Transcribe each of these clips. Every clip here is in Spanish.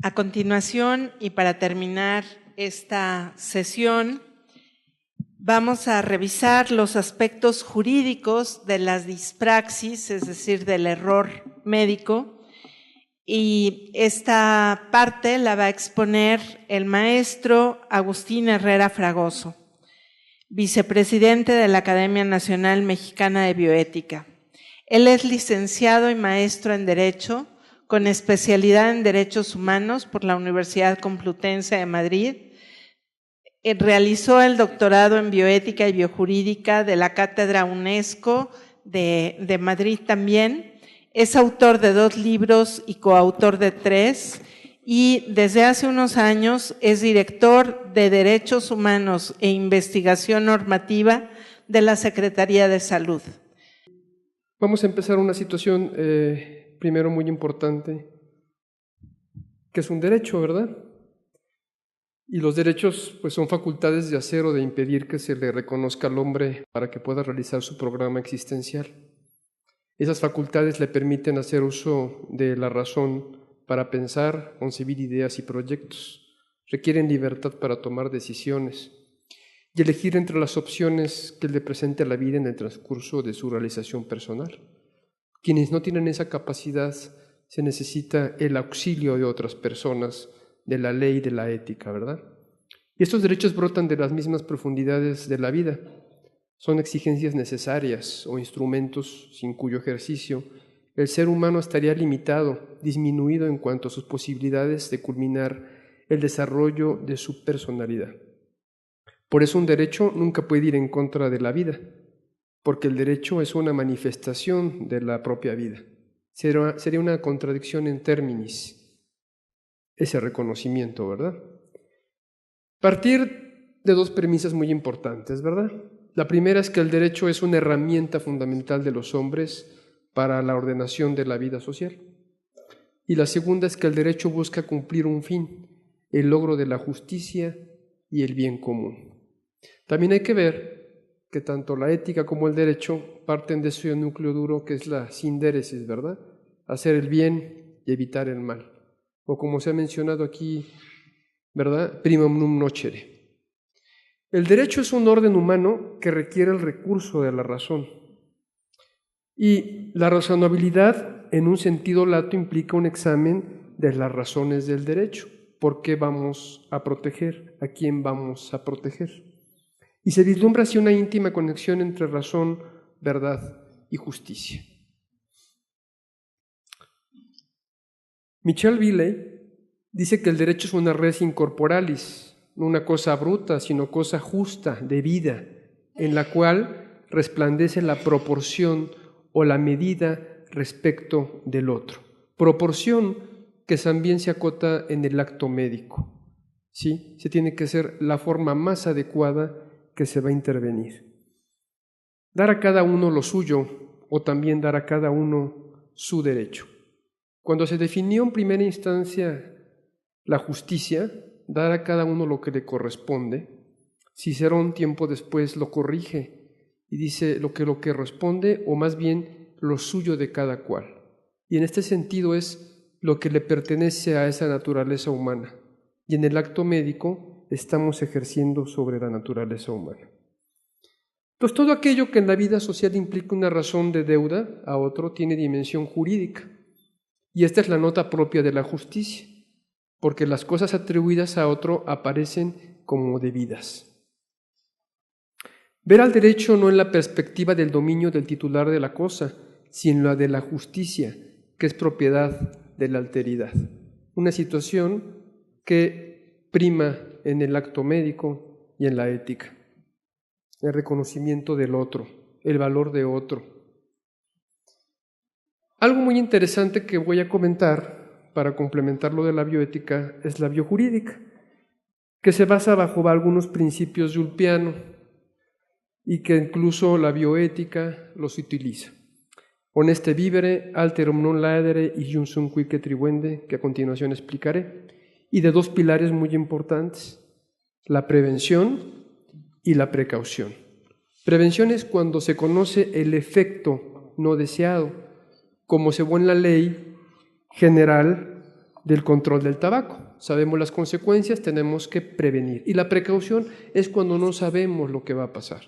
A continuación, y para terminar esta sesión, vamos a revisar los aspectos jurídicos de las dispraxis, es decir, del error médico, y esta parte la va a exponer el maestro Agustín Herrera Fragoso, vicepresidente de la Academia Nacional Mexicana de Bioética. Él es licenciado y maestro en Derecho, con especialidad en Derechos Humanos por la Universidad Complutense de Madrid. Realizó el doctorado en Bioética y Biojurídica de la Cátedra UNESCO de Madrid también. Es autor de 2 libros y coautor de 3, y desde hace unos años es director de Derechos Humanos e Investigación Normativa de la Secretaría de Salud. Vamos a empezar una situación primero muy importante, que es un derecho, ¿verdad? Y los derechos pues son facultades de hacer o de impedir que se le reconozca al hombre para que pueda realizar su programa existencial. Esas facultades le permiten hacer uso de la razón para pensar, concebir ideas y proyectos. Requieren libertad para tomar decisiones y elegir entre las opciones que le presente la vida en el transcurso de su realización personal. Quienes no tienen esa capacidad, se necesita el auxilio de otras personas, de la ley y de la ética, ¿verdad? Y estos derechos brotan de las mismas profundidades de la vida. Son exigencias necesarias o instrumentos sin cuyo ejercicio el ser humano estaría limitado, disminuido en cuanto a sus posibilidades de culminar el desarrollo de su personalidad. Por eso un derecho nunca puede ir en contra de la vida, porque el derecho es una manifestación de la propia vida. Sería una contradicción en términos ese reconocimiento, ¿verdad? Partir de 2 premisas muy importantes, ¿verdad? La primera es que el derecho es una herramienta fundamental de los hombres para la ordenación de la vida social. Y la segunda es que el derecho busca cumplir un fin, el logro de la justicia y el bien común. También hay que ver que tanto la ética como el derecho parten de ese núcleo duro que es la sindéresis, ¿verdad? Hacer el bien y evitar el mal. O como se ha mencionado aquí, ¿verdad? Primum non nocere. El derecho es un orden humano que requiere el recurso de la razón. Y la razonabilidad, en un sentido lato, implica un examen de las razones del derecho. ¿Por qué vamos a proteger? ¿A quién vamos a proteger? Y se vislumbra así una íntima conexión entre razón, verdad y justicia. Michel Villey dice que el derecho es una res incorporalis, no una cosa bruta, sino cosa justa, de vida, en la cual resplandece la proporción o la medida respecto del otro. Proporción que también se acota en el acto médico. ¿Sí? Se tiene que ser la forma más adecuada que se va a intervenir. Dar a cada uno lo suyo o también dar a cada uno su derecho. Cuando se definió en primera instancia la justicia, dar a cada uno lo que le corresponde, Cicerón tiempo después lo corrige y dice lo que corresponde, o más bien lo suyo de cada cual. Y en este sentido es lo que le pertenece a esa naturaleza humana. Y en el acto médico estamos ejerciendo sobre la naturaleza humana. Pues todo aquello que en la vida social implica una razón de deuda a otro tiene dimensión jurídica. Y esta es la nota propia de la justicia, porque las cosas atribuidas a otro aparecen como debidas. Ver al derecho no en la perspectiva del dominio del titular de la cosa, sino en la de la justicia, que es propiedad de la alteridad. Una situación que prima en el acto médico y en la ética. El reconocimiento del otro, el valor de otro. Algo muy interesante que voy a comentar para complementar lo de la bioética es la biojurídica, que se basa bajo algunos principios de Ulpiano y que incluso la bioética los utiliza. Honeste vivere, alterum non laedere y jus quique tribuende, que a continuación explicaré, y de 2 pilares muy importantes, la prevención y la precaución. Prevención es cuando se conoce el efecto no deseado, como se ve en la ley general del control del tabaco. Sabemos las consecuencias, tenemos que prevenir. Y la precaución es cuando no sabemos lo que va a pasar.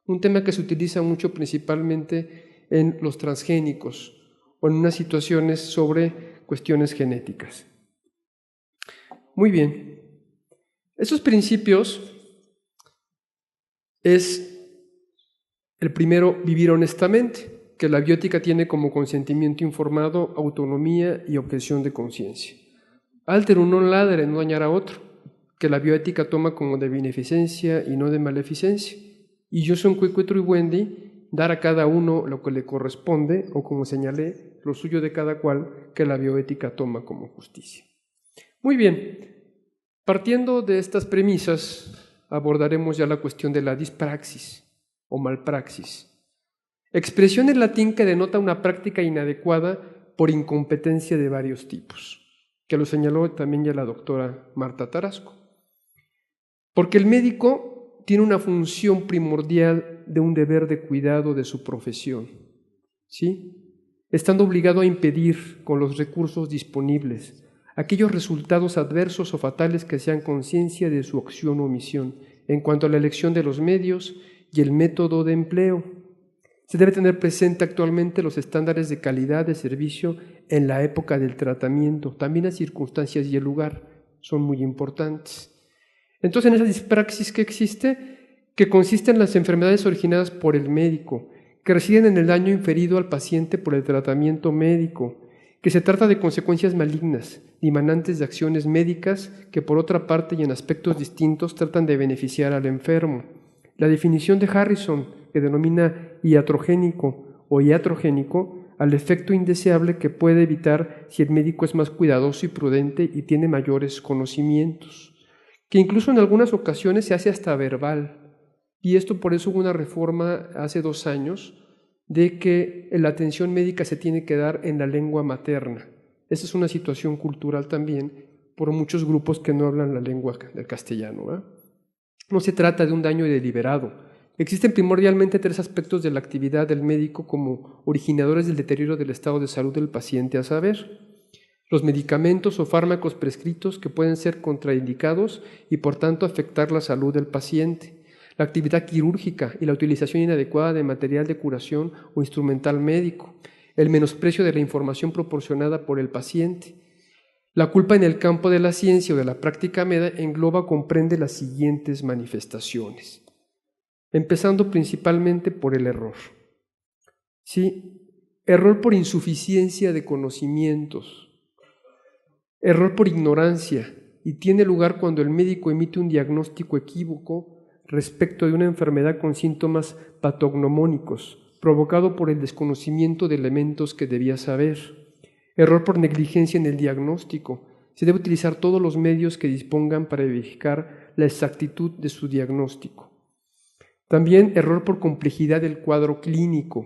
Un tema que se utiliza mucho principalmente en los transgénicos o en unas situaciones sobre cuestiones genéticas. Muy bien. Esos principios es el primero, vivir honestamente, que la bioética tiene como consentimiento informado, autonomía y objeción de conciencia. Alterum non ladere, no dañar a otro, que la bioética toma como de beneficencia y no de maleficencia. Y yo soy quique tribuendi, dar a cada uno lo que le corresponde, o como señalé, lo suyo de cada cual, que la bioética toma como justicia. Muy bien, partiendo de estas premisas, abordaremos ya la cuestión de la dispraxis o malpraxis. Expresión en latín que denota una práctica inadecuada por incompetencia de varios tipos, que lo señaló también ya la doctora Marta Tarasco. Porque el médico tiene una función primordial de un deber de cuidado de su profesión, ¿sí? Estando obligado a impedir con los recursos disponibles aquellos resultados adversos o fatales que sean conciencia de su acción o omisión en cuanto a la elección de los medios y el método de empleo. Se debe tener presente actualmente los estándares de calidad de servicio en la época del tratamiento. También las circunstancias y el lugar son muy importantes. Entonces, en esa dispraxis que existe, que consiste en las enfermedades originadas por el médico, que residen en el daño inferido al paciente por el tratamiento médico, que se trata de consecuencias malignas, dimanantes de acciones médicas que por otra parte y en aspectos distintos tratan de beneficiar al enfermo. La definición de Harrison, que denomina iatrogénico o iatrogénico, al efecto indeseable que puede evitar si el médico es más cuidadoso y prudente y tiene mayores conocimientos, que incluso en algunas ocasiones se hace hasta verbal. Y esto por eso hubo una reforma hace 2 años de que la atención médica se tiene que dar en la lengua materna. Esa es una situación cultural también por muchos grupos que no hablan la lengua del castellano, ¿verdad? No se trata de un daño deliberado. Existen primordialmente 3 aspectos de la actividad del médico como originadores del deterioro del estado de salud del paciente, a saber, los medicamentos o fármacos prescritos que pueden ser contraindicados y por tanto afectar la salud del paciente, la actividad quirúrgica y la utilización inadecuada de material de curación o instrumental médico, el menosprecio de la información proporcionada por el paciente. La culpa en el campo de la ciencia o de la práctica médica engloba o comprende las siguientes manifestaciones, empezando principalmente por el error. ¿Sí? Error por insuficiencia de conocimientos, error por ignorancia, y tiene lugar cuando el médico emite un diagnóstico equívoco respecto de una enfermedad con síntomas patognomónicos, provocado por el desconocimiento de elementos que debía saber. Error por negligencia en el diagnóstico. Se debe utilizar todos los medios que dispongan para verificar la exactitud de su diagnóstico. También error por complejidad del cuadro clínico.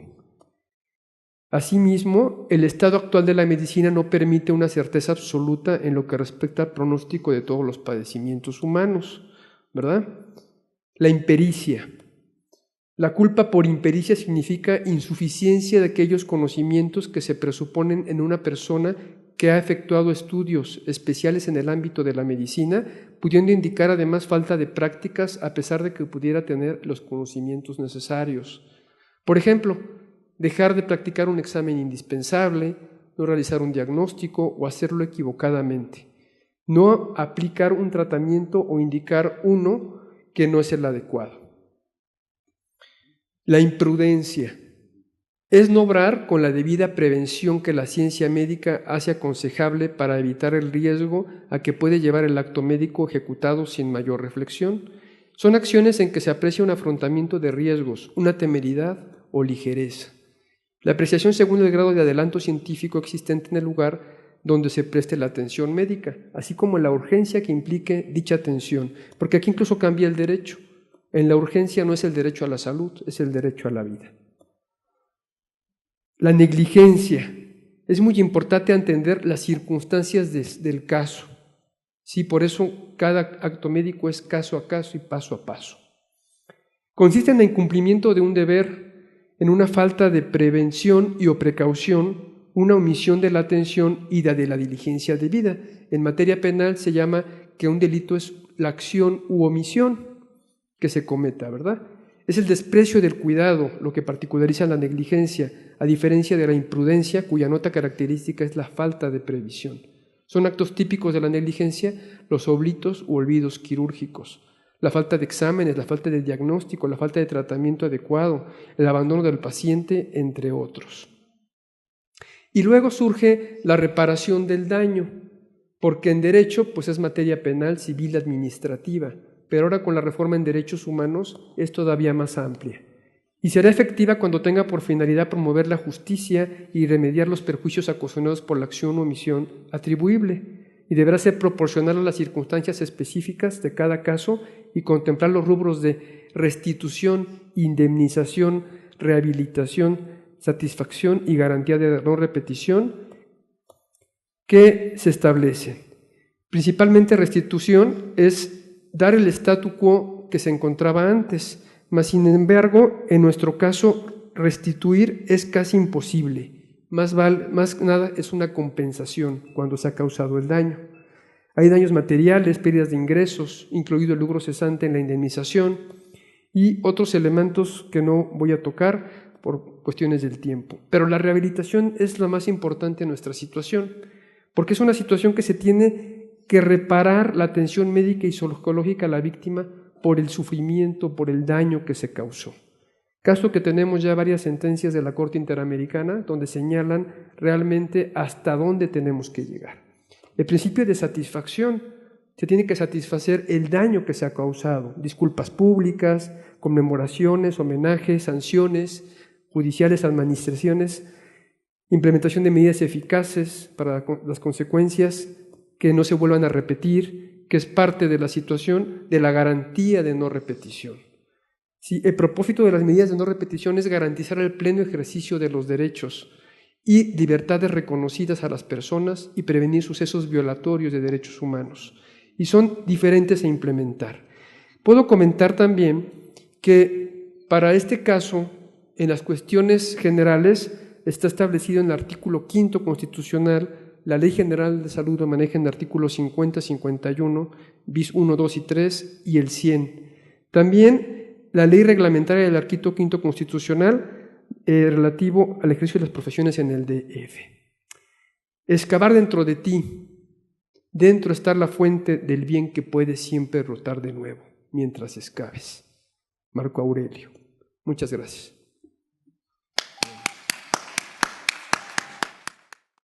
Asimismo, el estado actual de la medicina no permite una certeza absoluta en lo que respecta al pronóstico de todos los padecimientos humanos, ¿verdad? La impericia. La culpa por impericia significa insuficiencia de aquellos conocimientos que se presuponen en una persona que ha efectuado estudios especiales en el ámbito de la medicina, pudiendo indicar además falta de prácticas a pesar de que pudiera tener los conocimientos necesarios. Por ejemplo, dejar de practicar un examen indispensable, no realizar un diagnóstico o hacerlo equivocadamente, no aplicar un tratamiento o indicar uno que no es el adecuado. La imprudencia es no obrar con la debida prevención que la ciencia médica hace aconsejable para evitar el riesgo a que puede llevar el acto médico ejecutado sin mayor reflexión. Son acciones en que se aprecia un afrontamiento de riesgos, una temeridad o ligereza. La apreciación según el grado de adelanto científico existente en el lugar donde se preste la atención médica, así como la urgencia que implique dicha atención, porque aquí incluso cambia el derecho. En la urgencia no es el derecho a la salud, es el derecho a la vida. La negligencia. Es muy importante entender las circunstancias del caso. Sí, por eso cada acto médico es caso a caso y paso a paso. Consiste en el incumplimiento de un deber, en una falta de prevención y o precaución una omisión de la atención y de la diligencia debida. En materia penal se llama que un delito es la acción u omisión que se cometa, ¿verdad? Es el desprecio del cuidado lo que particulariza la negligencia, a diferencia de la imprudencia, cuya nota característica es la falta de previsión. Son actos típicos de la negligencia los oblitos u olvidos quirúrgicos, la falta de exámenes, la falta de diagnóstico, la falta de tratamiento adecuado, el abandono del paciente, entre otros. Y luego surge la reparación del daño, porque en derecho pues es materia penal, civil, administrativa, pero ahora con la reforma en derechos humanos es todavía más amplia. Y será efectiva cuando tenga por finalidad promover la justicia y remediar los perjuicios ocasionados por la acción o omisión atribuible, y deberá ser proporcional a las circunstancias específicas de cada caso y contemplar los rubros de restitución, indemnización, rehabilitación, satisfacción y garantía de no repetición que se establece. Principalmente restitución es dar el statu quo que se encontraba antes, mas sin embargo, en nuestro caso, restituir es casi imposible. Más nada es una compensación cuando se ha causado el daño. Hay daños materiales, pérdidas de ingresos, incluido el lucro cesante en la indemnización y otros elementos que no voy a tocar por cuestiones del tiempo. Pero la rehabilitación es la más importante en nuestra situación, porque es una situación que se tiene que reparar la atención médica y psicológica a la víctima por el sufrimiento, por el daño que se causó. Caso que tenemos ya varias sentencias de la Corte Interamericana donde señalan realmente hasta dónde tenemos que llegar. El principio de satisfacción, se tiene que satisfacer el daño que se ha causado, disculpas públicas, conmemoraciones, homenajes, sanciones judiciales, administraciones, implementación de medidas eficaces para las consecuencias que no se vuelvan a repetir, que es parte de la situación de la garantía de no repetición. Sí, el propósito de las medidas de no repetición es garantizar el pleno ejercicio de los derechos y libertades reconocidas a las personas y prevenir sucesos violatorios de derechos humanos. Y son diferentes a implementar. Puedo comentar también que para este caso, en las cuestiones generales, está establecido en el artículo 5 constitucional. La Ley General de Salud lo maneja en el artículo 50, 51, bis 1, 2 y 3 y el 100. También la Ley Reglamentaria del artículo 5 constitucional relativo al ejercicio de las profesiones en el DF. Excavar dentro de ti, dentro está la fuente del bien que puedes siempre brotar de nuevo, mientras excaves. Marco Aurelio. Muchas gracias.